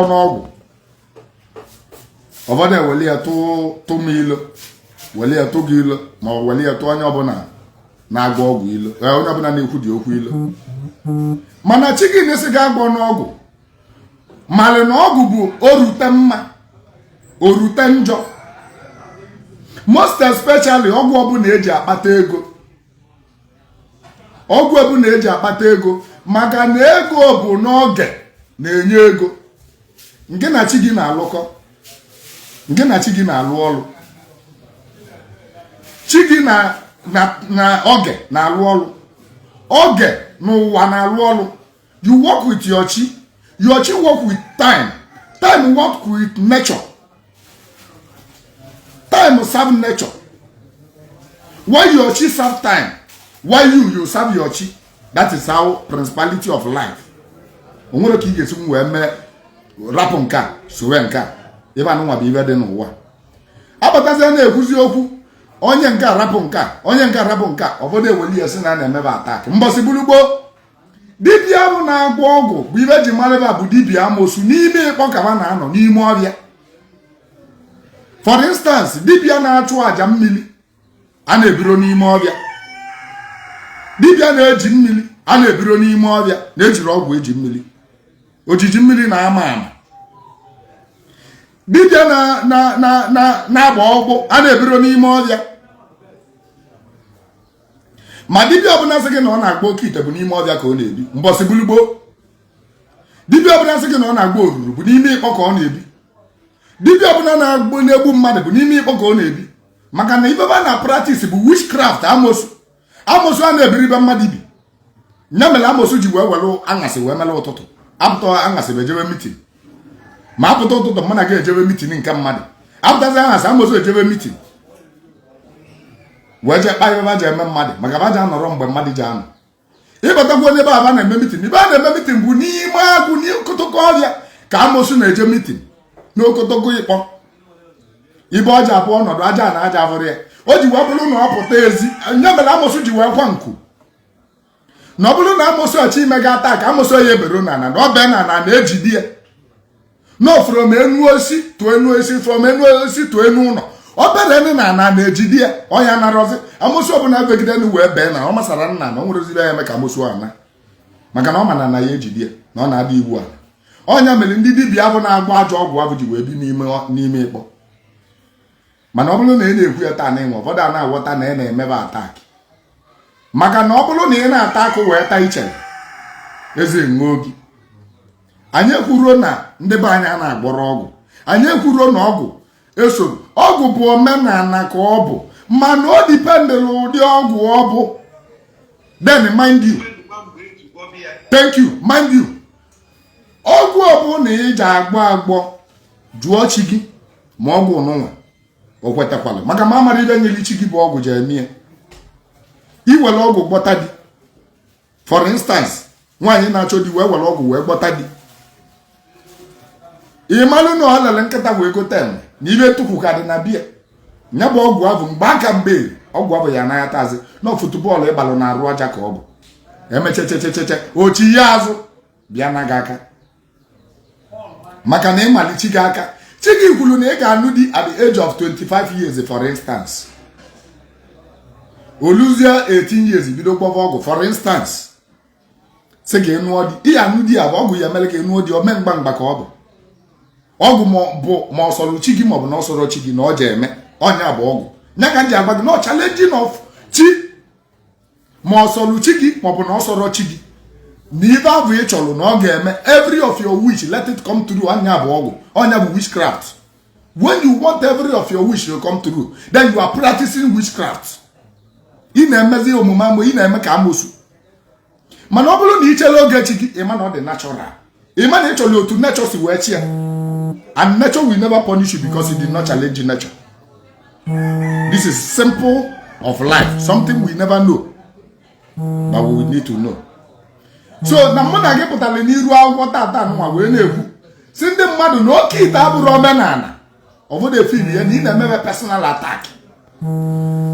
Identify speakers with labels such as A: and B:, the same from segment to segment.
A: n'ọgwụ ọbọdọ eweli ya tụ m ilo weli ya tụ gị ilo ma ọ weli ya tụ onye ọbụla na-agba ọgwụ ilo onye ọbụla na-ekwu dị okwu ilo mana chi gị na-esi ga agwọ n'ọgwụ malị na ọgwụ bụ orute mma orute njọ most especially ọgwụ ọbụla eji akpata ego ọgwụ ọbụla eji akpata ego maka na ego bụ n'oge na-enye ego nke na chi gị na-alụkọ nke na chi gị na-alụ ọrụ chi gị na oge na-alụ ọrụ oge n'ụwa na-alụ ọrụ you work with your chi work with time work with nature, time serve nature. Why your chi serve time, why you serve your chi. That is how principality of life. Onwere ka ị ga-esi wee mee rapụ nke a sowe nke a ebe anụnwa bụ ibe dị n'ụwa abatazie na-ekwuzi okwu onye nke a rapụ nke a onye nke a rapụ nke a obodo eweli ya sị na na-emebe atak mbọsị bulugbo dibịa bụ na-agwọ ọgwụ bụ ibe ji marịba bụ dibịa amosu n'ime ịkpọ kama na-anọ n'ime ọbịa. For instance, dibịa na-achụ aja mmiri a na-ebiro n'ime ọbịa, dibịa na-eji mmiri a na-ebiro n'ime ọbịa na-ejiri ọgwụ eji mmiri ojiji mmiri na-ama ama. Dibịa na-agba ọgwụ a na-ebiro n'ime ọbịa. Ma dibịa ọbụla sị gị na ọ na-agba oke ite bụ n'ime ọbịa ka ọ na-ebi mbọsị bulugbo. Dibịa ọbụla sị gị na ọ na-agba oruru bụ n'ime ịkpọ ka ọ na-ebi. Dibịa ọbụla na-egbu mmadụ bụ n'ime ịkpọ ka ọ na-ebi. Maka na ibeba na practice bụ witchcraft amosu a na-ebiribe mmadụ ibi. Nya mere amosu ji wee were aṅasị wee mere ụtụtụ apụta aṅasị bụ ejebe mitin ma apụta ụtụtụ mụ na gị ejebe mitin nke mmadụ apụtazi aṅasị amosu ejebe mitin wee jee kpa ebe ji eme mmadụ maka ba ji anọrọ mgbe mmadụ ji anọ ịbatakwa onye ebe a na-eme mitin ebe a na-eme mitin bụ n'ime agwụ n'okotoko ọbịa ka amosu na-eje mitin n'okotoko ịkpọ ibe ọ ji apụ ọnọdụ aja na aja avụrụ ya o ji wee bụrụ na ọ pụta ezi nye mere amosu ji wee kwa nku na ọ bụrụ na amosu ọchị ime ga ata ka amosu ya ebero na ana na ọ bịa na ana na-ejide ya no from enu osi to enu osi from enu osi to enu ụlọ ọ bere nị na ana na-ejide ya ọnya narọzi amosu ọbụla begide nu wee bee na ọ masara nna na ọ nwere ozibe ya eme ka amosu ana maka na ọ mana na ya ejide ya na ọ na-adị iwu ala ọnya mere ndị dibịa bụ na-agba ajọ ọgwụ abụ ji wee bi n'ime ịkpọ. Mana ọ bụrụ na ị na-ekwu ya taa na ịnwe ụfọdụ a na-aghọta na ị na-emebe ataki maka na ọ bụrụ na ị na-ata akụ wee taa ichere eze nwe ogi. Anyị ekwuro na ndị be anyị a na-agbọrọ ọgwụ, anyị ekwuro na ọgwụ esoro ọgwụ bụ omenala ka ọ bụ mana o dipendịrị ụdị ọgwụ ọ bụ. Then mind you, thank you, mind you, ọgwụ ọbụla ị ji agbọ jụọ chi gị ma ọgwụ n'ụwa o kwetakwala maka ma amara ibe nyere chi gị bụ ọgwụ jee mie iwere ọgwụ gbọta di. For instance, nwaanyị na-achọ di wee were ọgwụ wee gbọta di ịmalụ na ọ lele nkịta wee gote eme na ibe tukwu ka dị na bia nya bụ ọgwụ abụ mgbe aka mgbe ọgwụ abụ ya anaghị atazi na futbọọlụ ịgbalụ na arụ ọja ka ọ bụ emechechecheche ochi ya azụ bịa na gị aka maka na ịmalichi gị aka chi gị kwuru na ị ga-anụ di at the age of 25 years for instance oluzie 18 years bido gbọva ọgwụ for instance sị ga ịnụọ di ihe anụ di ya bụ ọgwụ ya mere ka ịnụọ di ome mgba ka ọ bụ ọgwụ ma ọ sọrọ chi gị maọbụ na ọ sọrọ chi gị na ọ ji eme ọnya bụ ọgwụ nya ka m ji agwa gị na ọ challenging of chi ma ọ sọrọ chi gị maọbụ na ọ sọrọ chi gị na ibe abụ ị chọrọ na ọ ga-eme every of your wish let it come true. Ọnya bụ ọgwụ, ọnya bụ witchcraft. When you want every of your wish to come true, then you are practicing witchcraft. Ị na-emezi omume amụ, ị na-eme ka amosu. Mana ọ bụrụ na ị chere oge chi gị ịma na ọ dị natural, ịma na ị chọrọ otu nature si wee chi ya, and nature will never punish you because you did not challenge nature. This is simple of life, something we never know but we need to know. So na mụ na gị pụtara n'iru akwụkwọ tata nwa wee na-ekwu si ndị mmadụ na oke ite abụrụ omenala ọbụdụ efiri ya na ị na-emebe personal attack.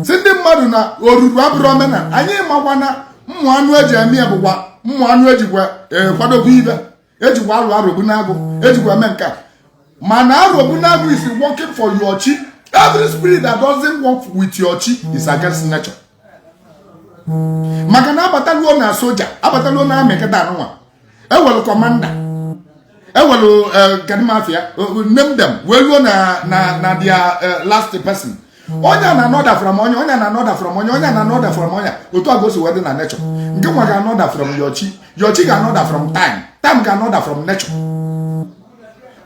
A: Si ndị mmadụ na oruru abụrụ omenala anyị makwa na mmụ anụ eji eme ya bụkwa mmụ anụ ejikwa kwadokwa ibe ejikwa alụ arụbunagụ ejikwa eme nke a mana arụbunagụ is working for your chi. Every spirit that doesn't work with your chi is against nature. Maka na abataluo na soja abataluo na amị kịta anụnwa ewelu commander ewelu kadimafia name them weluo na their last person. Onya na another from onya, onya na another from onya, onya na another from onya. Otu agosi wedi na nature. Nke nwa ga another from your chi ga another from time ga another from nature.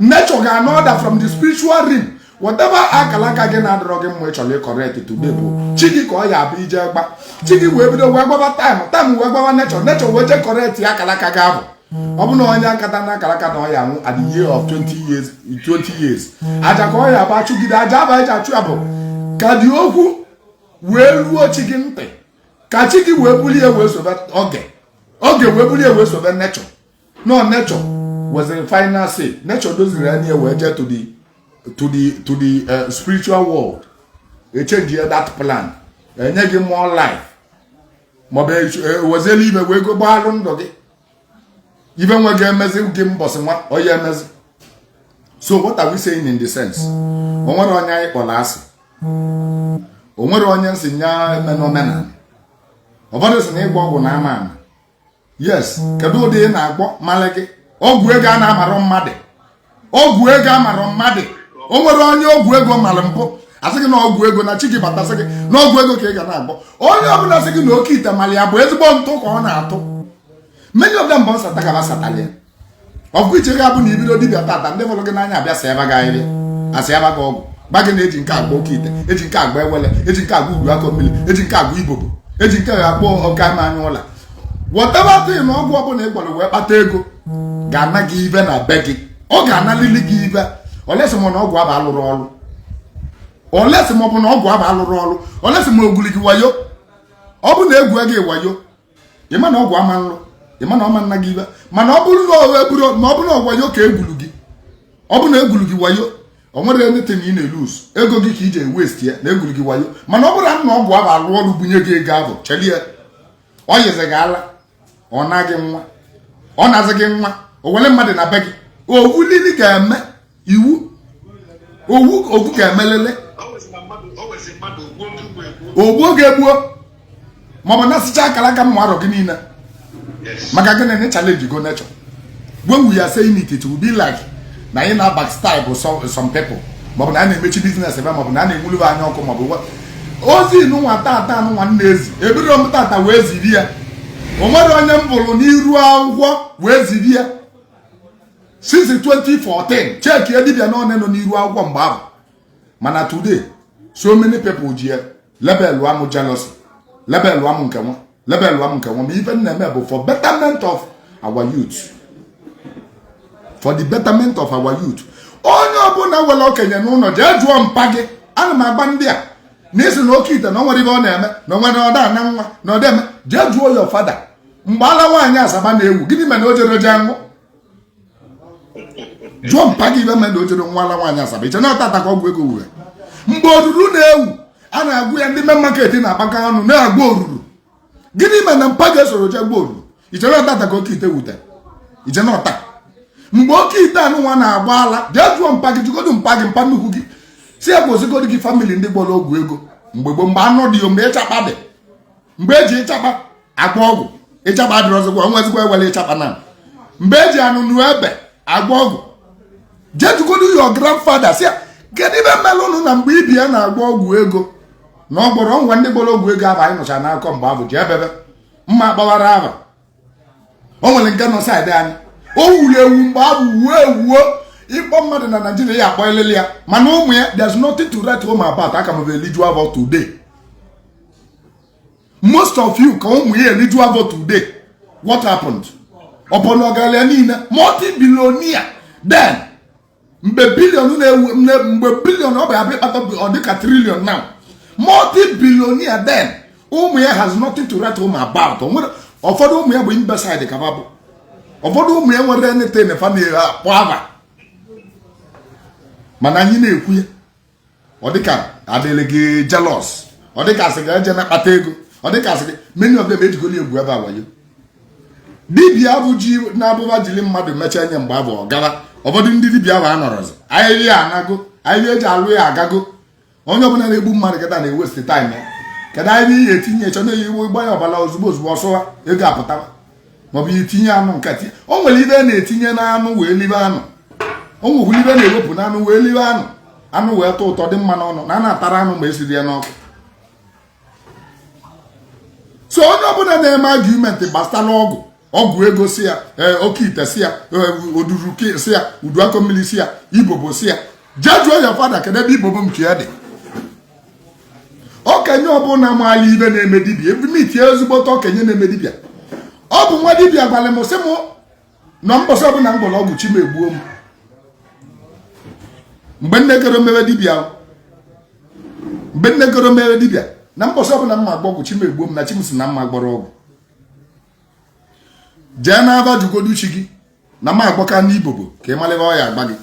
A: Nature ga another from the spiritual realm. Whatever akalaka gị na-adọrọ gị mma ịchọrọ correct today bụ chi gị ka ọ ya abụ ije gba chi gị wee bido wee gbaba time wee gbaba nature wee je correct ya akalaka gị abụ. Ọ bụ na onye akata na akalaka na ọ ya nwụ at the year of 20 years aja ka ọ ya bụ achụgide aja aba eji achụ ya bụ ka dị okwu wee ruo chi gị ntị ka chi gị wee bulie wee sobe oge wee bulie wee sobe nature. No, nature was the final say. Nature doziri anya wee je to the spiritual world. E change that plan. Enye gị more life. Maọbụ wezeli ibe wee go gbaalụ ndụ gị. Ibe nwe ga-emezi gị mbọsị nwa ọ ya emezi. So what are we saying in the sense? O nwere onye anyị kpọrọ asị. O nwere onye nsị nya emenọmena. Ụfọdụ sị na ịgba ọgwụ na ama ama. Yes, kedu ụdị ị na-agbọ mmalị gị? Ọgwụ ego a na-amarụ mmadụ. Ọgwụ ego amarọ mmadụ. O nwere onye ọgwụ ego mara mpụ asị gị na ọgwụ ego na chi gị batasị gị na ọgwụ ego ka ị ga na-agbọ. Onye ọbụla sị gị na oke ite mali ya bụ ezigbo ntụ ka ọ na-atụ. Many of them bụ nsata ka basatalia. Ọgwụ iche ga-abụ na ibido dibịa tata ndị fọrọ gị n'anya abịa sa ebe ga-ahịrị asị ebe ga ọgwụ gba gị na-eji nke agba oke ite eji nke agba ewele eji nke agba uru aka mmiri eji nke agba ibobo eji nke ga-akpọ ọka ime anya ụla. Whatever thing na ọgwụ ọbụla ị gwara wee kpata ego ga-ana gị ibe na be gị. Ọ ga-analili gị ibe olesi m na ọgwụ aba alụrụ ọrụ olesi m ọ bụ na ọgwụ aba alụrụ ọrụ olesi m oguli gị wayo ọ bụ na egwu gị wayo ịma na ọgwụ ama nlụ ịma na ọma nna gị ibe mana ọ bụrụ na ọ eburu ma ọ bụ na ọgwayo ka egwulu gị ọ bụ na egwulu gị wayo o nwere anything ị na-elus ego gị ka ije waste ya na egwulu gị wayo mana ọ bụrụ na ọgwụ aba alụ ọrụ bunye gị ego ahụ chelie ọ yeze gị ala ọ na-agị nwa ọ na-azị gị nwa o wele mmadụ na be gị owu lili ga-eme iwu owu ga-emelele ogbuo ga-egbuo maọbụ na asịcha akara aka mma arọ gị niile maka gị na challenge go nature when we are saying it will be like na anyị na backstab some people maọbụ na a na-emechi business ebe maọbụ na a na-enwulube anya ọkụ maọbụ ozi nwa tata nwa na-ezi ebiro m tata wee ziri ya o nwere onye m bụrụ n'iru akwụkwọ wee ziri ya since 2014 check ya dibia na one nọ n'iru akwụkwọ mgbe ahụ mana today so many people ji label am jealousy label am nke nwa ma ife na-eme bụ for betterment of our youth for the betterment of our youth. Onye ọbụla were okenye n'ụlọ jee jụọ mpa gị ana m agba ndị a n'isi na oke ite na onwere ibe ọ na-eme na onwere ọda na nwa na ọdeme jee jụọ your father mgbe ala nwaanyị asaba na-ewu gịnị mere o jere jee nwụ jụọ mpa gị ibe mere o jere nwa ala nwaanyị asaba iche na ọtata ka ọgwụ ego wure mgbe oruru na-ewu a na-agwụ ya ndị main market na-akpaka ọnụ na-agba oruru gịnị mere na mpa ga-esoro jee gba oruru iche na ọtata ka oke ite wutere iche na ọta mgbe oke ite anụ nwa na-agba ala jee jụọ mpa gị jụgodu mpa gị mpa nnukwu gị si ya gozigodu gị famili ndị gbọrọ ọgwụ ego mgbe gboo mgbe anụ dị mgbe ịchakpa dị mgbe eji ịchakpa agba ọgwụ ịchakpa dịrị ọzọgwọ nwezikwa ewele ịchakpa na mgbe eji anụnụ ebe agba ọgwụ jee jụgodu your grandfather si ya kedu ibe mmelụ ụnụ na mgbe ibi ya na-agba ọgwụ ego na ọgbọrọ ngwa ndị gbọrọ ọgwụ ego ahụ anyị nụcha n'akọ mgbe ahụ ji ebebe mma gbawara aba o nwere nke nọ saịdị anyị o wuru ewu mgbe ahụ wuo ịkpọ mmadụ na Naịjirịa ya akpọ elele ya mana ụmụ ya there's nothing to write home about aka m eliju avọ today most of you ka ụmụ ya eliju avọ today what happened upon ọgaranya niile multi-billionaire then mgbe billion na-ewu mgbe billion ọ bụ abịa kpata ọ dịka trillion now multi-billionaire then ụmụ ya has nothing to write home about ụfọdụ ụmụ ya bụ imbecile ka babụ ụfọdụ ụmụ ya nwere anything fa na-akpọ aba mana anyị na-ekwu ya ọ dịka adịghị gị jealous ọ dịka asị ga-eje na-akpata ego ọ dịka asị gị many of them ejigolo egwu ebe awayo dibia bụ ji na-abụba jiri mmadụ mechaa nye mgbe abụ ọgara ụfọdụ ndị dibia bụ anọrọzi ahịrị ya anago ahịrị eji alụ ya agago onye ọbụla na-egbu mmadụ kịta na-ewesti taịm ya kedu ahịrị ihe etinye chọ na-eyi iwe ịgba ya ọbala ozugbo ozugbo ọsụwa ego apụtara maọbụ itinye anụ nkatị o nwere ibe na-etinye n'anụ wee libe anụ o nwekwu ibe na-ewepụ n'anụ wee libe anụ wee tọ ụtọ dị mma n'ọnụ na a na-atara anụ ma esiri ya n'ọkụ. So onye ọbụla na-eme argument gbasara ọgwụ ego si ya oke ite si ya oduru si ya uduakọ mmiri si ya ibobo si ya jee jụọ ya fada kedu ebe ibobo nke ya dị. Okenye ọbụla maala ibe na-eme dibia ebumite ezigbote okenye na-eme dibia ọ bụ nwa dibia gwara m sị m na mbọsị ọbụla m gwara ọgwụ chi m egbuo m mgbe nnegoro mewe dibia na mbọsị ọbụla mma agba ọgwụ chi m egbuo m na chi m si na mma gbọrọ ọgwụ jee na-aba jugodu chi gị na ma agbaka n'ibobo ka ị malịba ọ ya agba gị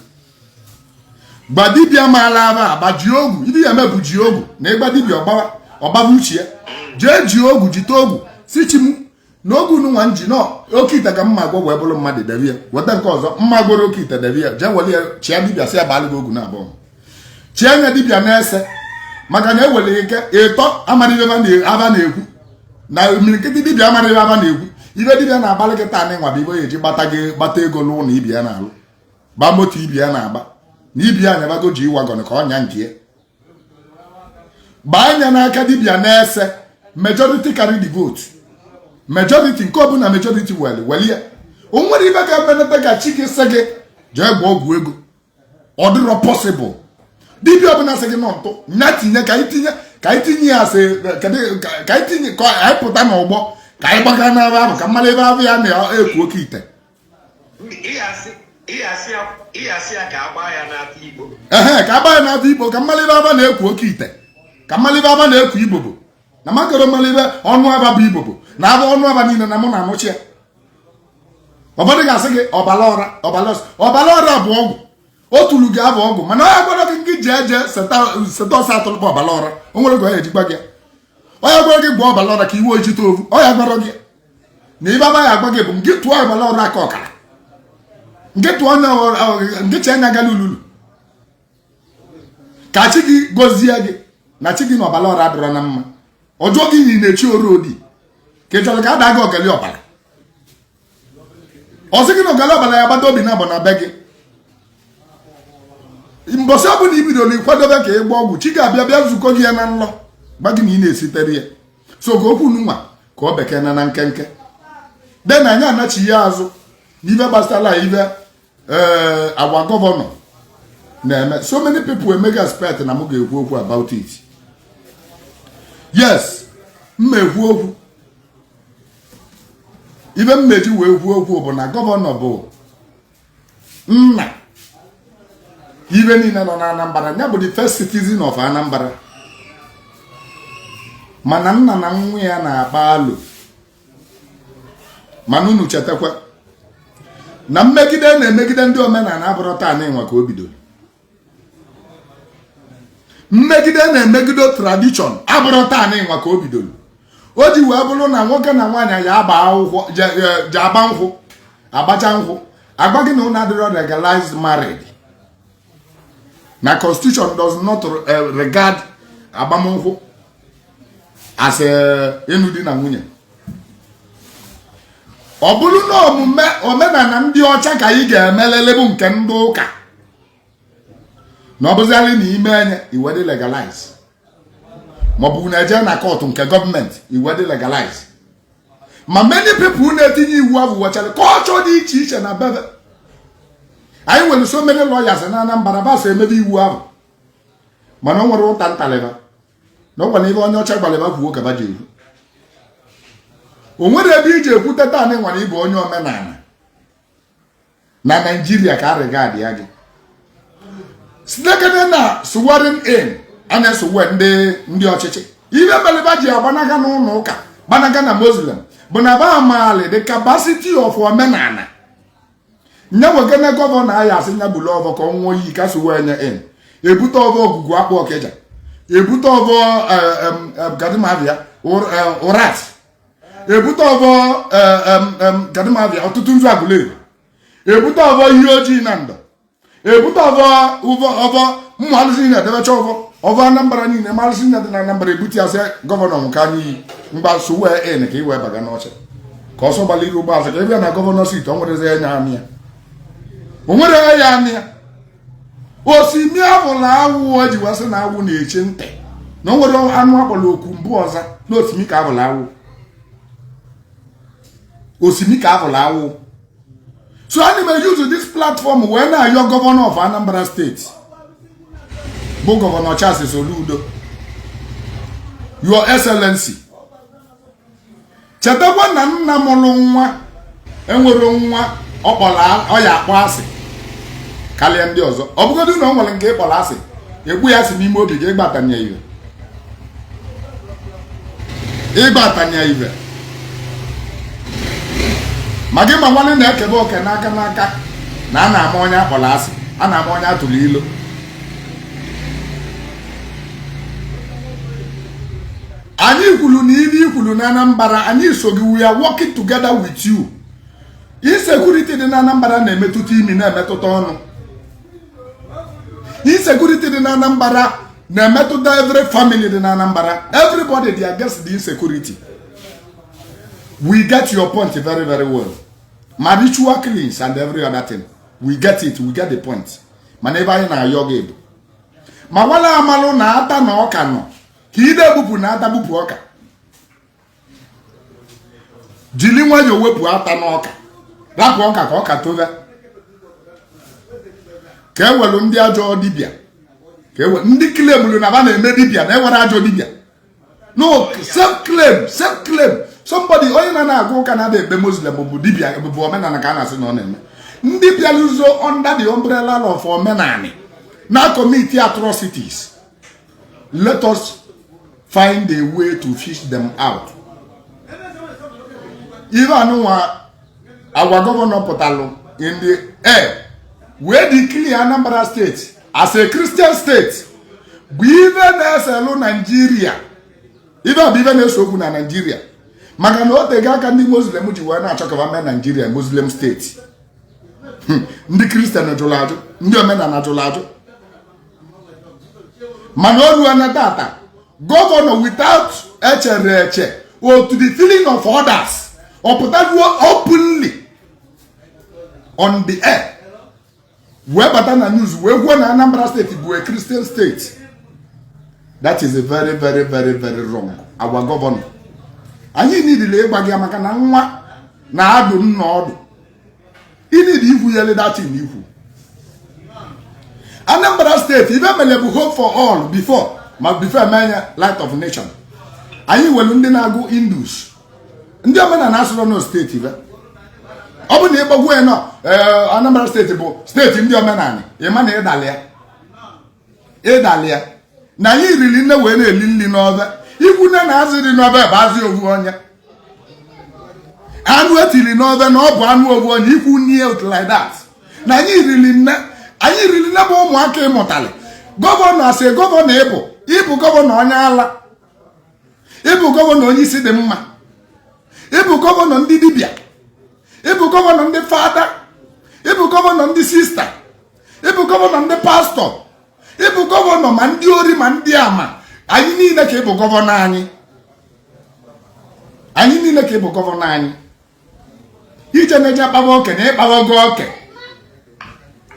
A: gba dibia maala aba agba ji ogwu ibi ya mebu ji ogwu na ịgba dibia ọgbaba uche ya jee ji ogwu jite ogwu si chi m na ogu nwa nji nọ oke ite ka mma agwọ wee bụrụ mmadụ debia weta nke ọzọ mma gboro oke ite debia jee weli ya chia dibia si ya balị gị ogwu na abụọ chia nya dibia na-ese maka na ewere ike ịtọ amarịbe aba na-ekwu na imirikịtị dibia amarịbe aba na-ekwu ibe dibia na-agbalị gị taa n'ịnwa bụ ibe ya eji gbata ego n'ụlọ na ibi ya na-alụ gbaa moto ibi ya na-agba na ibi ya na-abago ji ịwagọn ka ọnya nke ya gbaa anya n'aka dibia na-ese majority carry the vote majority nke ọbụla majority weli ya o nwere ibe ga-emenata ka chi gị sị gị jee gba ọgwụ ego ọ dịrọ possible dibia ọbụla sị gị nọ ntụ nya tinye ka anyị tinye ya sị ka anyị tinye ka anyị pụta n'ụgbọ ka anyị gbaga n'ebe ahụ ka mmadụ ebe ahụ ya na-ekwu oke ite ka agba ya n'afọ Igbo ka mmadụ ebe aba na-ekwu oke ite ka mmadụ ebe aba na-ekwu ibobo na makoro mmadụ ebe ọnụ aba bụ ibobo na aba ọnụ aba niile na mụ na anụchi ya ụfọdụ ga-asị gị ọbara ọra bụ ọgwụ o tulu gị abụ ọgwụ mana onye gwara gị jee seta ọsọ atụlụkpa ọbara ọra o nwere gị onye ejikwa gị onye gwara gị gwa ọbara ọra ka iwe ojite ovu onye gwara gị na ibe aba ya agwa gị bụ nke tụọ ọbara ọra aka ọkara nke tụọ onye che anya gala ululu ka chi gị gọzie gị na chi gị na ọbara ọra adịrọ na mma ọjọọ gị yi na-echi oru odi ka ị chọrọ ka ada gị ọgali ọbara ọsị gị na ọgali ọbara ya gbata obi na abụ na be gị mbọsị ọ bụla ibidoro ikwadobe ka ịgba ọgwụ chi ga-abịa bịa nzukọ gị ya na nlọ gba gị na ị na-esitere ya so ka okwu nwa ka ọ bekee na nkenke de na anyị anachi ya azụ n'ibe gbasara ibe agwa gọvanọ na-eme so many people emega expect na m ga-ekwu okwu about it. Yes, mma ekwu okwu ibe mmeji wee kwuo okwu bụ na gọvanọ bụ nna ibe niile nọ na Anambra ya bụ the first citizen of Anambra mana nna na nwa ya na-akpa alụ mana unu chetakwa na mmegide na-emegide ndị omenala abụrụ taa n'ịnwa ka o bidoro mmegide na-emegide tradition abụrụ taa n'ịnwa ka o bidoro o ji wee bụrụ na nwoke na nwaanyị ya agba akwụkwọ je agba nkwụ agbacha nkwụ agba gị na ụlọ adịrọ legalized marriage na constitution does not regard agbamnkwụ as ịnụ di na nwunye. Ọ bụrụ na omume omenala ndị ọcha ka anyị ga-emelele bụ nke ndị ụka na ọ bụzịarị na ime enye iwe dị legalize maọbụ na-eje na kọtụ nke gọọmenti iwe dị legalize ma many people na-etinye iwu ahụ wechara kọlchọ dị iche iche na bebe anyị nwere so many lawyers na Anambra ba so emebe iwu ahụ mana o nwere ụta ntalịba na ọ gwara ebe onye ọcha gbalịba kwuo ka ba ji eru o nwere ebe iji ekwute taa na nwere ịbụ onye omenala na Naịjirịa ka arịga ya gị sinekene na swearing in a na-esowe ndị ọchịchị ibe mbeleba ji agbanaga n'ụlọ ụka gbanaga na Muslim bụ na ba amaali the capacity of omenala nye wegene gọvanọ anyị asị nya bụlụ ọvọ ka ọ nwụọ iyi ka sowe nye in ebute ọvọ ọgụgụ akpụ Ọkịja ebute ọvọ gadimavia ụrat ebute ọbọ kadịmabịa ọtụtụ nzu agụleri ebute ọbọ ihe ojii na ndọ ebute ọbọ mmụ alụsị na-edebecha ọbọ Anambra niile ma alụsị dị na Anambra ebute ya sị gọvanọ nke anyị mgbaso wee ka iwee baga n'ọcha ka ọsọ gbaliri ụgbọazụ ka ebe na gọvanọ sit o nwere ya anya o nwere ya anya osimi abụla awụ ji wasị na awụ na-eche ntị na o nwere anụ akpọrọ okwu mbụ ọza na osimi ka abụla awụ osimi ka abụla awụ. So I may use this platform when I am governor of Anambra State. Bo Governor Charles Soludo. Your Excellency. Chetakwa na nna mụrụ nwa enwere nwa ọkpọla ọya akpọ asị karịa ndị ọzọ. Ọ bụgodị na ọ nwere nke ịkpọla asị egbu ya si n'ime obi gị ịgbatanye iwe. Ịgbatanye iwe. Ma gị ma nwanne na-ekebe oke n'aka na a na-ama onye akpọrọ asị, a na-ama onye atụrụ ilo. Anyị kwuru na ili ikwuru na Anambra, anyị so gị, we are working together with you. Insecurity dị na Anambra na-emetụta imi na-emetụta ọnụ. Insecurity dị na Anambra na-emetụta every family dị na Anambra. Everybody they against the insecurity. We get your point very, very well. My ritual cleans and every other thing. We get it. We get the point. Maneva anyị na-ayọ gị ebu. Ma wala amalụ na ata na ọka nọ. Ka ide bupụ na ata bupụ ọka. Jili nwayọ wepụ ata na ọka. Rapụ ọka ka ọka tove. Ka ewelu ndị ajọ dibịa. Ka ewelu ndị claim na ba na-eme dibịa na ewere ajọ dibịa. No, self claim. Somebody onye na-agụ ụka na ebe Muslim bụ dibia bụ omenala ka a na-asị na ọ na-eme. Ndị bịaluzo under the umbrella of omenala na commit atrocities. Let us find a way to fish them out. Even our governor pụtalụ in the air where declare Anambra State as a Christian state bụ ibe na-eselu Nigeria. Ibe na-eso okwu na Nigeria. Maka na o tega aka ndị Muslim ji wee na-achọ ka ba mee Nigeria Muslim state. Ndị Christian jụrụ ajụ, ndị omenala jụrụ ajụ. Mana olu ana tata governor without eche or to the feeling of others or pụtaduo openly on the air wee bata na news wee gwuo na Anambra state bụ a Christian state. That is a very, very, very, very wrong. Our governor. Anyị niile ịgba gị maka na nwa na-adụ nna ọdụ. Ị need iwu yele datin iwu. Anambra State, even mele hope for all before manya light of nation. Anyị welu ndị na-agụ Indus. Ndị omena na-asụrụ no steeti ibe. Ọ bụ na ịgbagwo ya nọ Anambra State bụ steeti ndị omenani. Ịma na ịdalịa. Na anyị riri nne wee na-eli nri n'ọbe. Ikwu nne na-azị dị n'ọbe bụ azị ovu onye. Anụ etiri n'ọbe na ọ bụ anụ ovu onye ikwu nne like that. Na anyị riri nne bụ ụmụaka ịmụtali. Gọvanọ asị gọvanọ ịbụ gọvanọ onye ala. Ịbụ gọvanọ onye isi dị mma. Ịbụ gọvanọ ndị dibịa. Ịbụ gọvanọ ndị fada. Ịbụ gọvanọ ndị sista. Ịbụ gọvanọ ndị pastọ. Ịbụ gọvanọ ma ndị ori ma ndị ama. Anyị niile ka ịbụ gọvanọ anyị. Anyị niile ka ịbụ gọvanọ anyị. Ije na-eje akpawa oke na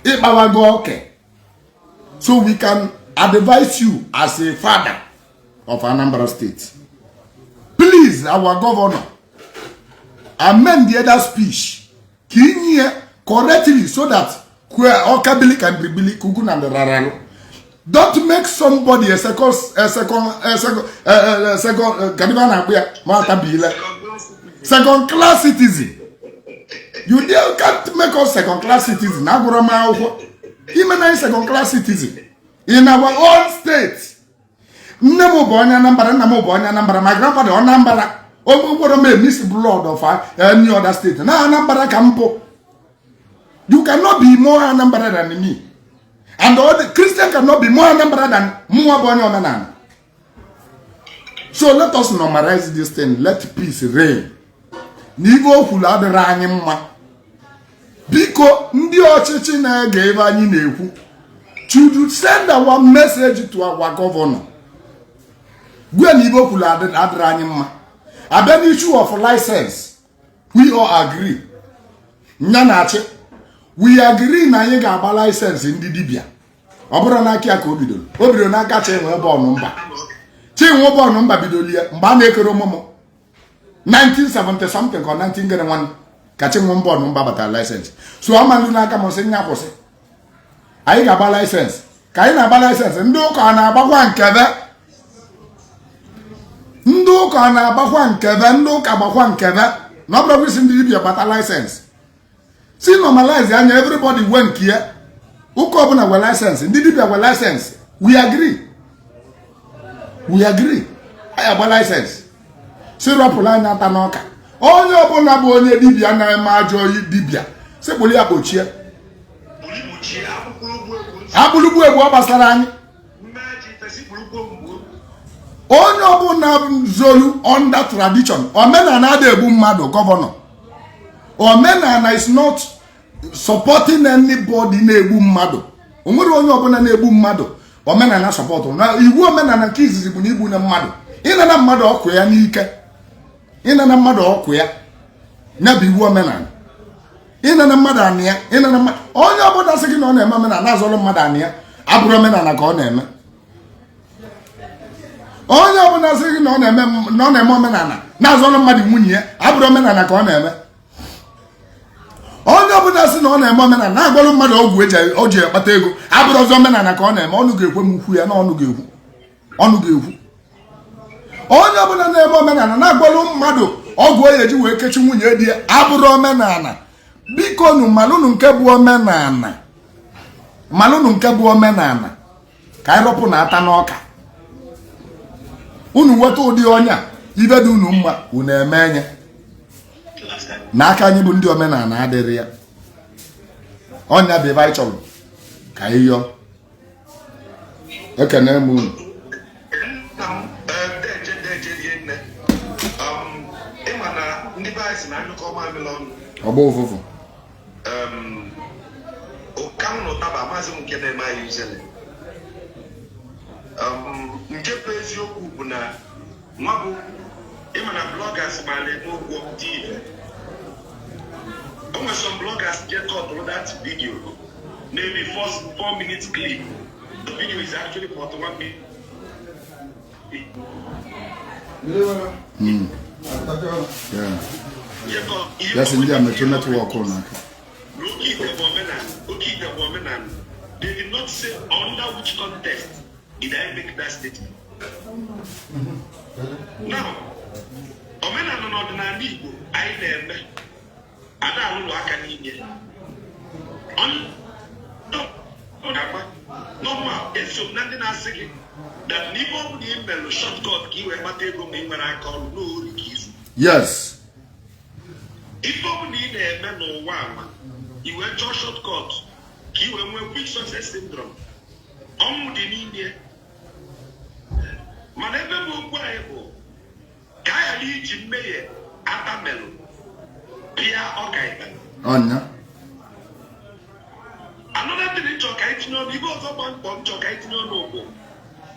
A: ịkpawago oke. So we can advise you as a father of Anambra State. Please, our governor, amend the other speech. Kinye correctly so that Okabili can be Billy Kukun and the Raralo. Don't make somebody a second class citizen. You can't make us second class citizen. Even a second class citizen in our own state. My grandfather on Anambra. Oh, may miss blood of any other state. Now Anambra Campo. You cannot be more Anambra than me. And all the Christian cannot be more Anambra than Muabonyo. So let us normalize this thing. Let peace reign. na ibe o kwuru adịrị anyị mma. Biko ndị ọchịchị na-ege ebe anyị na-ekwu, should send our message to our governor. Gwe na ibe o kwuru adịrị anyị mma. Abịa n'issue of license, we all agree. Nya na-achị, we agree na anyị ga-agba license ndị dibịa. Ọ bụrụ n'aka ya ka o bidoro n'aka Chinwe Ọnụmba. Chinwe Ọnụmba bidolie mgbe a na-ekere ọmụmụ 1970 something or 1991 ka Chinwe Ọnụmba batara license. So amanụ n'aka m sị nya kwụsị. Anyị ga-agba license. Ka anyị na-agba license, ndị ụka na-agbakwa nkebe. Ndị ụka na-agbakwa nkebe, ndị ụka gbakwa nkebe. Na ọ bụrụ isi ndị dibịa gbata license. Si normalize anya, everybody went here. Ụka ọbụla we license, ndị dibịa we license. We agree. Anyị agba license. Si rọpụrụ anya ata n'ọka. Onye ọbụla bụ onye dibịa na-eme ajọ oyi dibịa, sekpụrụ ya gbochie. Abụlụgbu egwu ọ gbasara anyị. Onye ọbụla zolu under tradition, omenala adịghị egbu mmadụ, gọvanọ. Omenala is not supporting anybody na-egbu mmadụ. O nwere onye ọbụla na-egbu mmadụ, omenala support. Na iwu omenala nke izizi bụ na igbu na mmadụ. Ịnana mmadụ ọkụ ya n'ike. Ịnana mmadụ ọkụ ya. Ya bụ iwu omenala. Ịnana mmadụ anị ya, ịnana mmadụ. Onye ọbụla sị gị na ọ na-eme omenala na-azọrọ mmadụ anị ya, abụrụ omenala ka ọ na-eme. Onye ọbụla sị gị na ọ na-eme omenala na-azọrọ mmadụ nwunye ya, abụrụ omenala ka ọ na-eme. Onye ọbụla sị na ọ na-eme omenala na-agwọrọ mmadụ ọgwụ o ji akpata ego, abụrụ ọzọ omenala ka ọ na-eme. Ọnụ ga-ekwe m ukwu ya na ọnụ ga-ekwu. Onye ọbụla na-eme omenala na-agwọrọ mmadụ ọgwụ o eji wee kechi nwunye di ya, abụrụ omenala. Biko nu malụnụ nke bụ omenala. Ka anyị rọpụ na ata n'ọka. Unu nweta ụdị onye a, ibe dị unu mma, unu eme enye. N'aka anyị bụ ndị omenala adịrị ya. Ọnya bụ ebe anyị chọrọ ka anyị yọọ. Ekene m unu. Ọgba ụfụfụ.
B: Nke bụ eziokwu bụ na nwa bụ ịma na bloggers ma na-eme okwu TV. O nwere some bloggers get caught on that video. Maybe first 4 minutes clip. The video is actually 41 minutes.
A: Yes, India network on.
B: They did not say under which context did I make that statement. Now, omenala n'ọdịnala Igbo anyị na-eme ada alụlụ aka n'inye. Normal, eso na ndị na-asị gị that n'ibe ọ bụ na imelụ shortcut ka i wee kpata ego ma ị nwere aka ọrụ n'ori ka izu.
A: Yes.
B: Ife ọ bụ na ị na-eme n'ụwa ama i wee chọọ shortcut ka i wee nwee quick success syndrome. Ọnwụ dị n'ime. Mana ebe bụ okwu anyị bụ ka a ghara iji mmehie atamelụ pịa ọka ikpe. Another thing ịchọ ka anyị tinye ọnụ, ibe ọzọ gbamkpọ m chọ ka anyị tinye ọnụ bụ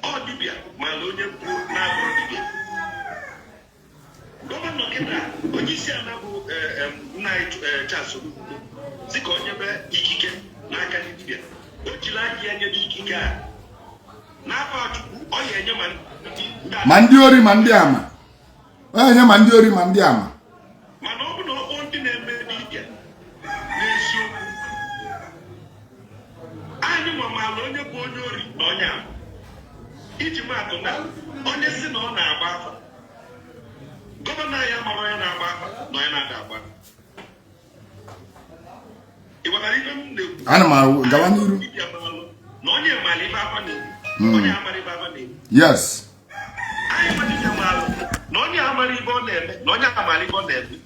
B: ọ dibịa mana onye mkpu na-abụrụ dibịa. Gọvanọ kịta onye isi ala bụ nna anyị Soludo si ka onye be ikike n'aka ndị dibịa. O jiri aka ya nye n'ikike a n'afọ Chukwu ọ ya enye
A: ma ndị ori ma ndị ama. Onye ma ndị ori ma ndị ama.
B: Mana ọ bụ na ọkpọ ndị na-eme dibịa n'eziokwu anyị mamaala onye bụ onye ori na onye ama. Iji maatụ na onye si na ọ na-agba afa, gọvanọ anyị amara onye na-agba afa na onye na-ada agba. Ị gwatara ife m na-ekwu?
A: Ana m gawa n'iru.
B: Na onye mara ife afa na-ekwu, onye amara ife afa na-ekwu.
A: Yes.
B: Anyị madịbịa mara na onye amara ife ọ na-eme na onye amara ife ọ na-eme.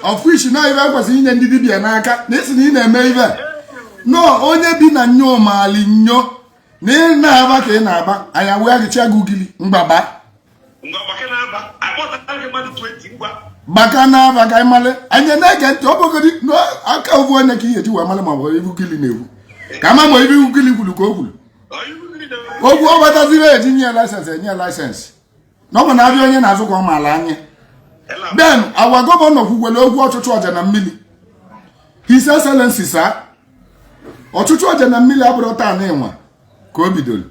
A: Of which na ife ekwesịrị inye ndị dibịa n'aka na esi na ị na-eme ife. No, onye bi na nnyo maali nnyo na ị na-aba ka ị na-aba, anyị wee gịcha gị ugili mgbaba.
B: Ngwa gbake na-aba, akpọtara gị mmadụ 20 ngwa
A: bakana baka male anya na ge to bogodi no aka ovu anya ki yeji wa male ma wo ibu kili na ewu kama mo ibu kili kulu ko kulu ogu o bata zire eji nye license no mo na abi onye na azu ko ma ala anya then our governor kwukwele ogwu ọchụchụ ọja na mmili His Excellency sir ọchụchụ ọja na mmili abụrụ taa na enwa ka o bidoro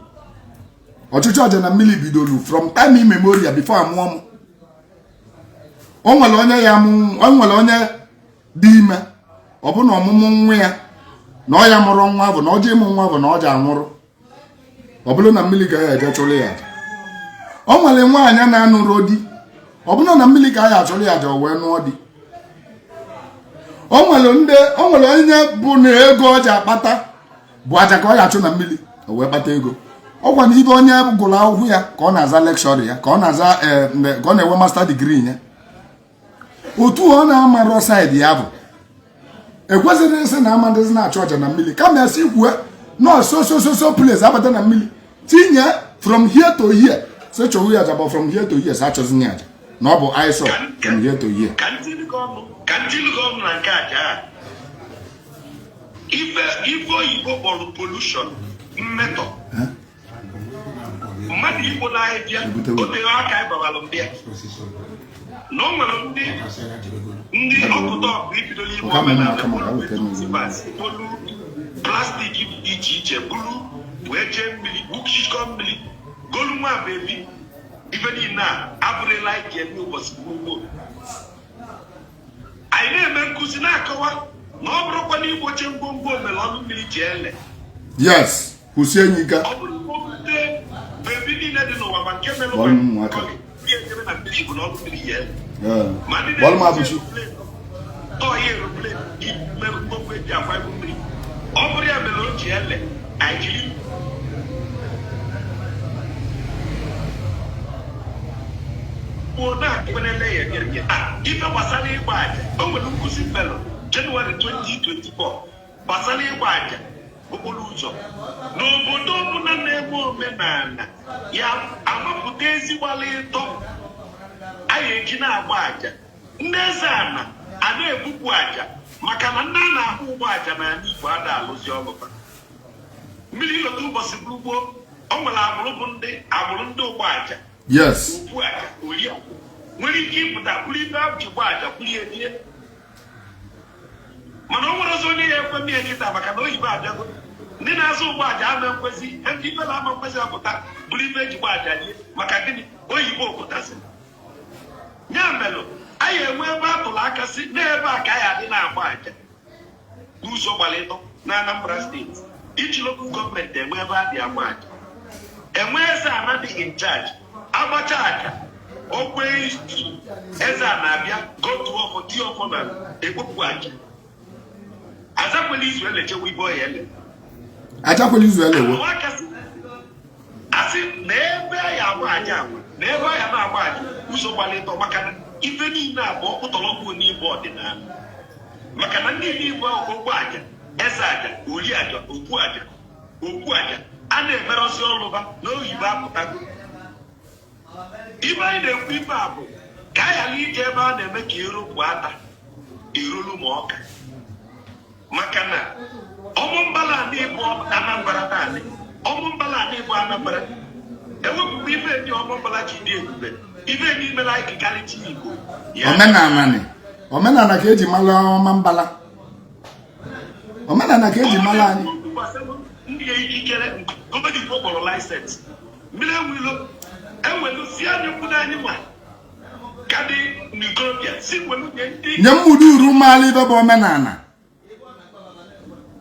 A: ọchụchụ ọja na mmili bidoro from time immemorial before amụọ m o nwere onye dị ime ọ bụ na ọmụmụ nwa ya na ọ ya mụrụ nwa bụ na ọ ji ịmụ nwa bụ na ọ ji anwụrụ ọ bụrụ na mmili ga ya eje chụrụ ya o nwere nwaanyị na-anụrụ di ọ bụrụ na mmili ga ya achụrụ ya aja wee nụọ di o nwere onye bụ na ego ọ ji akpata bụ aja ka ọ ya achụ na mmili o wee kpata ego ọkwa na ibe onye gụrụ akwụkwọ ya ka ọ na-aza lekshọrị ya ka ọ na-aza ka ọ na-enwe master degree ya otu ọ na-amarọ saịdị ya bụ ekwesịrị ịsị na amadịzi na-achụ ọja na mmili kama ya si kwue nọ so place abata na mmili tinye from here to here se chọwu ya aja bụ from here to here se achọzi ya aja na ọ bụ ISO from here to here
B: ka ndị gọọmenti na nke aja ife oyibo kpọrọ pollution mmetọ mmadụ igbo na-ahịa otere aka ịbawalụ mbịa na o nwere ndị ọkụta ọkụ ibidola ime omenala bụrụ plastik dị iche iche bụrụ wee jee mmiri bukchikọ mmiri golu nwa bebi ife niile a abụrụla ike n'ụbọchị gbogbo anyị na-eme nkụzi na-akọwa na ọ bụrụkwa na igbochi ngwongwo mere ọnụ mmiri ji ele
A: yes kwụsị enyi ka
B: ọ bụrụ okwute bebi niile dị n'ụwa ma nke mere ebe na mmiri bụ na ọnụ mmiri ya ele ma ndị na-eji tọọ ya eroplen ime ngwongwo eji akwa ebe mmiri ọ bụrụ ya mere o ji ele anyị jiri ife gbasara ịgba aja o nwere nkụzi mbelụ Jenụwarị 2024 gbasara ịgba aja okporo ụzọ n'obodo ọbụla na-eme omenala ya amapụta ezigbala ịtọ anyị eji na-agba aja ndị eze ana a na-ebupụ aja maka na ndị a na-ahụ ụgbọ aja n'ala Igbo ada alụzi ọlụba mmiri ilota ụbọchị gbugbo o nwere agbụrụ ndị ụgbọ aja
A: yes
B: okpu aja oriakụ nwere ike ịpụta kwuru ibe ahụ ji gba aja kwuru edie mana o nwere ọzọ onye ya ekwe mmiri nkịta maka na oyibo abịago ndị na-azụ ụgbọ aja ama nkwezi ndị ife na ama nkwezi apụta bụrụ ife eji gba aja lie maka gịnị oyibo pụtasị ya melụ anyị enwe ebe atụrụ aka si n'ebe a ka anyị adị na-agba aja n'ụzọ gbalịtọ na Anambra steeti iji lokal gọọmenti enwe ebe a dị agba aja enwe eze ana dị in charge agbacha aja okwe isi eze a na-abịa gotu ọfọ ti ọfọ na ekpopụ aja azakwela izu elechewa ibe ọya ele
A: ajakwela izu elewe
B: asị na ebe anyị agba aja agwa na ebe anyị na-agba aja ụzọ gbalịtọ maka na ife niile abụọ ọkpụtọrọgwụ n'ibe ọdịnala maka na ndị Igbo ogbo aja eze aja ori aja okpu aja a na-emerọzi ọlụba n'oyibo apụtago ibe anyị na-ekwu ife a bụ ka anyị ghara ije ebe a na-eme ka eropụ ata erolu ma ọka maka na ọmụmbala n'ịbụ Anambra naanị ọmụmbala n'ịbụ Anambra ewepụkwa ife ndị ọmụmbala ji dị ebube ife n'ime na anyị karịcha Igbo
A: omenala ka eji mara ọmambala omenala ka eji mara anyị
B: ndị ikikere gọọmenti Igbo kpọrọ laịsensị mmiri enwelu si anyị kwụna anyị nwa ka dị n'ikorobịa si nwelu nye ndị
A: nye mmudu uru maala ibe bụ omenala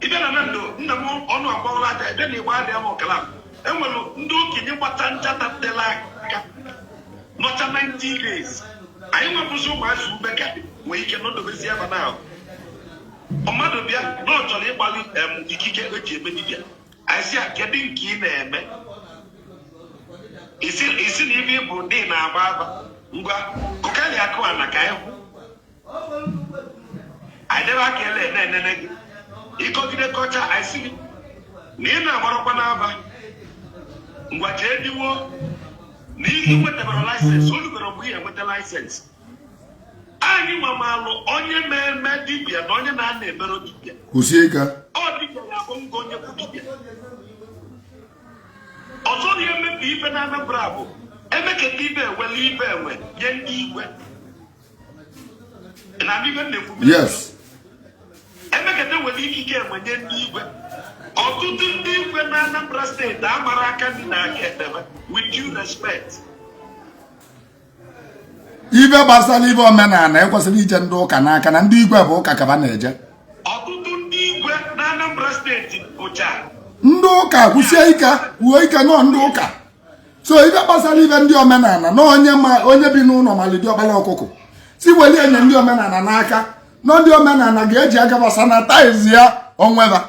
B: ibe na ndụ nna m ọnụ agbawala aja ebe na Igbo adịghị m Okalakwu enwelu ndị okenye gbata njata tela aka nọcha 90 days anyị nwepụzi ụmụazị ubeka nwee ike nọdobezi ebe na ahụ mmadụ bịa na ọ chọrọ ịgbalị ikike eji eme dibịa anyị si kedu nke ị na-eme isi na ibe ịbụ dị na-agba aba ngwa kụkarị akụ a na ka anyị hụ anyị debe aka ele na-enene gị ịkọgide kọcha anyị si na ị na-agbarakwa n'aba ngwa jee diwo na ihe nwetara laịsensị olugoro mgbe ihe enweta laịsensị a anyị mamalu onye na-eme dibia na onye na-ana emero dibia
A: Usieka
B: ọ dibia ya bụ ngo onye bụ dibia ọzọ na emepe ife na Anambra bụ emeketa ibe ewele ibe enwe nye ndị igwe na ibe na-ekwu
A: yes
B: emeketa wele ikike enwe nye ndị igwe ọtụtụ ndị igwe na Anambra steeti amara aka ndị na-aka edebe with due respect
A: ibe gbasara ibe omenala ekwesịrị ije ndị ụka n'aka na ndị igwe bụ ụka ka ha na-eje
B: ọtụtụ ndị igwe na Anambra steeti bụcha
A: ndị ụka kwụsie ike wuo ike nọ ndị ụka so ibe gbasara ibe ndị omenala na onye bi n'ụlọ malidi ọkpara ọkụkọ si welie enye ndị omenala n'aka na ndị omenala ga-eji aka sanitize ya onweba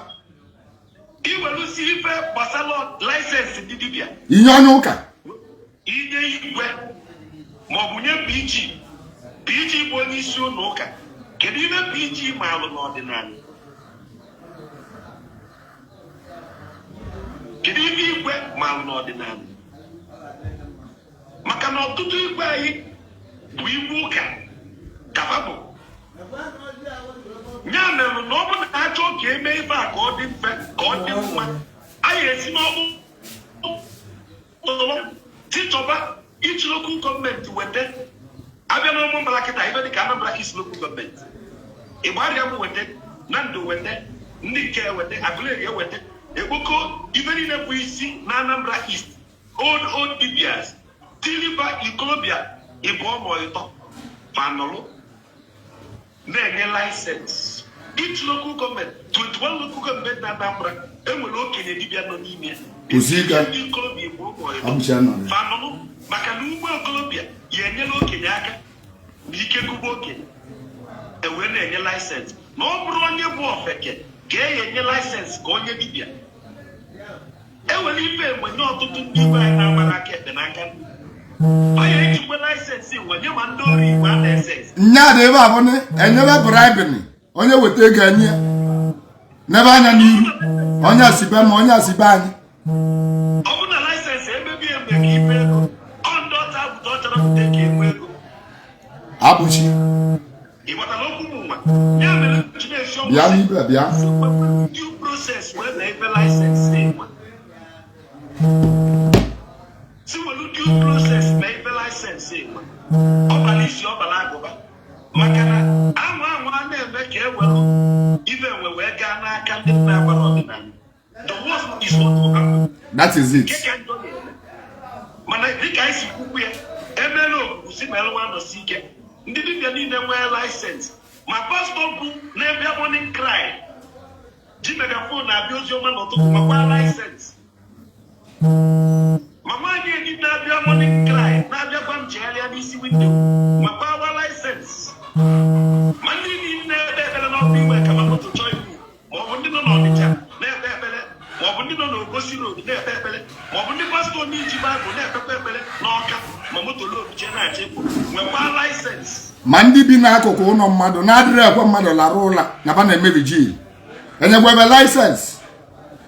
B: iwelusi ife gbasara laịsensị ndị dibịa
A: inye onye ụka
B: inye igwe maọbụ nye PG bụ onye isi ụlọ ụka kedu ibe PG maalụ n'ọdịnala kedu ibe igwe maalụ n'ọdịnala maka na ọtụtụ igwe anyị bụ igwe ụka kaba bụ ya mere na ọ bụ na achọ ka eme ife a ka ọ dị mfe ka ọ dị mma anyị esi n'ọbụ tichọba ichi lokal gọọmenti weta abịa n'ọmụ mbara kịta ibe dịka Anambra East lokal gọọmenti ịgbarịa m weta na ndụ weta ndị nke weta Aguleri eweta egboko ibe niile bụ isi na Anambra East old dibias tiliba ikolobia ịbụọ ma ịtọ fanọlụ na-enye laịsensị each local government 21 local government na Anambra enwere okenye dibịa nọ n'ime ndị ikolobia ịbụọ ma ịtọ fanọlụ maka na ugbo okolobia ya enyela okenye aka na ike gụba okenye ewee na-enye laịsensị na ọ bụrụ onye bụ ofeke ka enye laịsensị ka onye dibịa enwere ife enwenye ọtụtụ ndị igwe anyị na-agbara aka ekpe n'aka onye ejikwa laịsensị nwenye ma ndị ọrụ igwe a na-ese
A: nya ebe abụ enyebe bribing onye weta ego enye n'ebe anya n'iru onye asibe ma onye asibe anyị
B: ọ bụ na laịsensị emebi mgbe ka ibe ego ọ ndị ọcha abụta ọ chọrọ pụta ka enwe ego
A: abụchi
B: ịgbatara okwu m nwa ya mere Chineke
A: bịa n'ibe bịa
B: due process wee na ebe laịsensị nwa si welu due process na ebe laịsensị nwa ọbara isi ọbara agụba maka na anwa a na-eme ka ewelu ibe enwe wee gaa n'aka ndị na-agba n'ọdịnala the worst is what will happen.
A: That is it.
B: Mana dịka anyị si kwukwu ya emela ogbugbu si mere nwa nọsi ike ndị dibịa niile nwee laịsensị ma pastọ bụ na-ebịa morning cry ji megafon na-abịa oziọma n'ụtụtụ makwa laịsensị mama anyị enyi na-abịa morning cry na-abịa gwa m chegharịa n'isi windo makwa laịsensị ma ndị niile na-ebe ekpere n'ọkụ igwe ka ma moto chọọ iwu maọbụ ndị nọ n'Ọnịcha na-ekpe ekpere maọbụ ndị nọ n'Ogosi Road na-ekpe ekpere maọbụ ndị pastọ n'iji Baịbụl na-ekpekwa ekpere n'Ọka ma moto load jee na-achị nwekwa laịsensị
A: ma ndị bi n'akụkụ ụlọ mmadụ na-adịrị ekwe mmadụ lara ụla na ba na-eme vigil enyegwa ebe laịsensị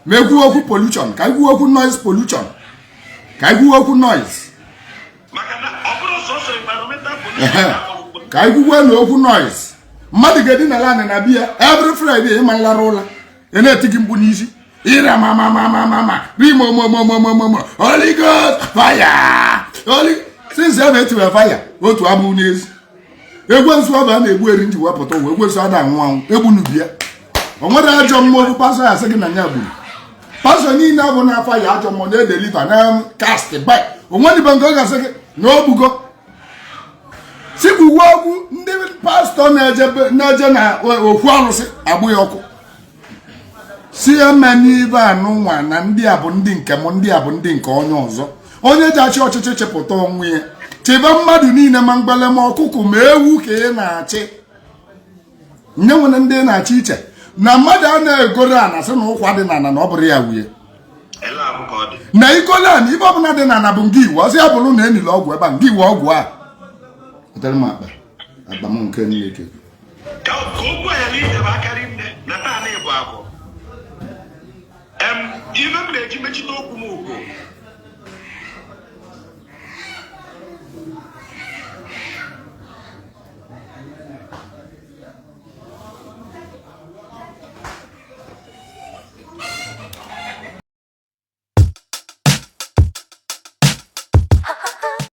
A: ma ekwu okwu pollution ka ikwu okwu noise pollution ka ikwu okwu noise
B: maka na ọ bụrụ sọsọ environmental pollution
A: ka ikwukwe na okwu noise mmadụ ga-edi na lanị na biya every Friday ịma nlara ụla ị na-eti gị mkpu n'isi ira mama rimomomomomomo Holy Ghost fire since ya na-etiwe fire otu abụ n'ezi egwensu ọba na-egbu eri nji wepụta ụwa egwensu ada anwụ egbunubia o nwere ajọ mmụọ bụ pasọ ya sị gị na ya gburu pasọ niile abụ na-afa ya ajọ mmụọ na-edeliva na cast by onwe dịbe nke ọ ga-asị gị na o bugo sikwuwe okwu ndị pastọ na-eje na okwu arụsị agbụghị ọkụ si eme n'ibe anụ nwa na ndị a bụ ndị nke m ndị a bụ ndị nke onye ọzọ onye ji achị ọchịchị chịpụta onwe ya chebe mmadụ niile ma mgbele ma ọkụkụ ma ewu ka ị na-achị nye nwere ndị na-achị iche na mmadụ a na-egoro ana sị na ụkwa dị n'ana na ọ bụrụ ya wuye na ikolan ibe ọbụla dị n'ana bụ nke iwu ọzọ ya bụrụ na enile ọgwụ ebe a nke iwu ọgwụ a wetara m akpa m nke nleke
B: ka okwu a yara idebe akarị nne na taa na ịbụ abụọ ibe m na-eji mechite okwu m ugwu